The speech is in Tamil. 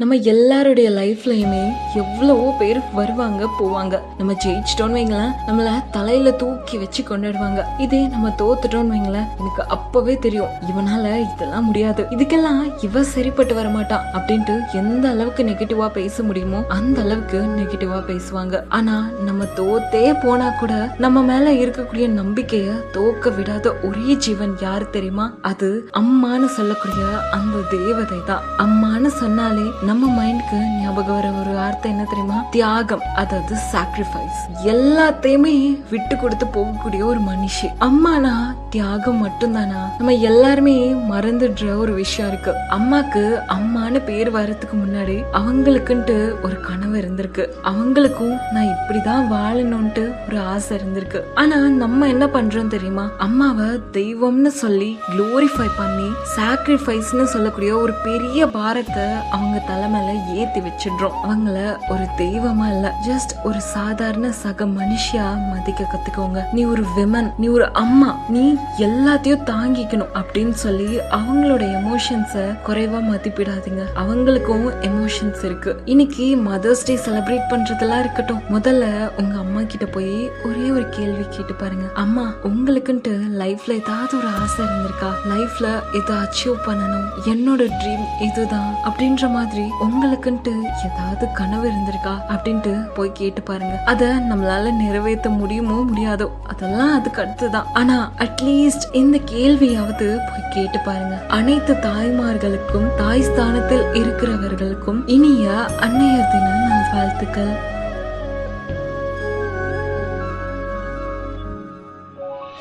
நம்ம எல்லாருடைய லைஃப்லயுமே எவ்வளவோ பேர் வருவாங்க போவாங்க. நம்ம ஜெயிச்சிட்டோன்னு வைங்களேன், நம்மள தலையில தூக்கி வச்சு கொண்டாடுவாங்க. இதே நம்ம தோத்துட்டோன்னு வைங்களேன், எனக்கு அப்பவே தெரியும் இவனால இதெல்லாம் முடியாது, இதுக்கெல்லாம் இவ சரிப்பட்டு வர மாட்டான் அப்படின்ட்டு எந்த அளவுக்கு நெகட்டிவா பேச முடியுமோ அந்த அளவுக்கு நெகட்டிவா பேசுவாங்க. ஆனா நம்ம தோத்தே போனா கூட நம்ம மேல இருக்கக்கூடிய நம்பிக்கைய தோக்க விடாத ஒரே ஜீவன் யாரு தெரியுமா? அது அம்மான்னு சொல்லக்கூடிய அந்த தேவதை தான். அம்மான்னு சொன்னாலே நம்ம மைண்டுக்கு ஞாபகம் வர ஒரு வார்த்தை என்ன தெரியுமா? தியாகம், அதாவது சாக்ரிஃபைஸ். எல்லாத்தையுமே விட்டு கொடுத்து போகக்கூடிய ஒரு மனுஷி. அம்மானா தியாகம் மட்டும்தானா? நம்ம எல்லாருமே மறந்துடுற ஒரு விஷயம் இருக்கு. அம்மாக்கு அம்மானு பேர் வர்றதுக்கு முன்னாடி அவங்களுக்குன்ட்டு ஒரு கனவு இருந்திருக்கு. அவங்களுக்கும் நான் இப்படிதான் வாழணும்ட்டு ஒரு ஆசை இருந்திருக்கு. ஆனா நம்ம என்ன பண்றோம் தெரியுமா? அம்மாவை தெய்வம்னு சொல்லி குளோரிஃபை பண்ணி சாக்ரிஃபைஸ்னு சொல்லக்கூடிய ஒரு பெரிய பாரத்தை அவங்க தலைமையில ஏத்தி வச்சிடுறோம். அவங்கள ஒரு தெய்வமா இல்ல, ஜஸ்ட் ஒரு சாதாரண சக மனுஷியா மதிக்க கத்துக்கோங்க. நீ ஒரு விமன், நீ ஒரு அம்மா, நீ எல்லாத்தையும் தாங்கிக்கணும் அப்படின்னு சொல்லி அவங்களோட எமோஷன்ஸ குறைவா மதிப்பிடாதீங்க. அவங்களுக்கும் எமோஷன்ஸ் இருக்கு. இன்னைக்கு மதர்ஸ் டே செலிப்ரேட் பண்றதெல்லாம் இருக்கட்டும், முதல்ல உங்க அம்மா கிட்ட போய் ஒரே ஒரு கேள்வி கேட்டு பாருங்க. அம்மா, உங்களுக்குன்ட்டு லைஃப்ல ஏதாவது ஒரு ஆசை இருந்திருக்கா? லைஃப்ல இதை அச்சீவ் பண்ணணும், என்னோட ட்ரீம் இதுதான் அப்படின்ற மாதிரி உங்களுக்குன்ட்டு ஏதாவது கனவு இருந்திருக்கா அப்படின்ட்டு போய் கேட்டு பாருங்க. அத நம்மளால நிறைவேற்ற முடியுமோ முடியாதோ அதெல்லாம் அதுக்கு அடுத்துதான். ஆனா அட்லீஸ்ட் இந்த கேள்வியாவது போய் கேட்டு பாருங்க. அனைத்து தாய்மார்களுக்கும் தாய் ஸ்தானத்தில் இருக்கிறவர்களுக்கும் இனிய அன்னையர் தின வாழ்த்துக்கள்.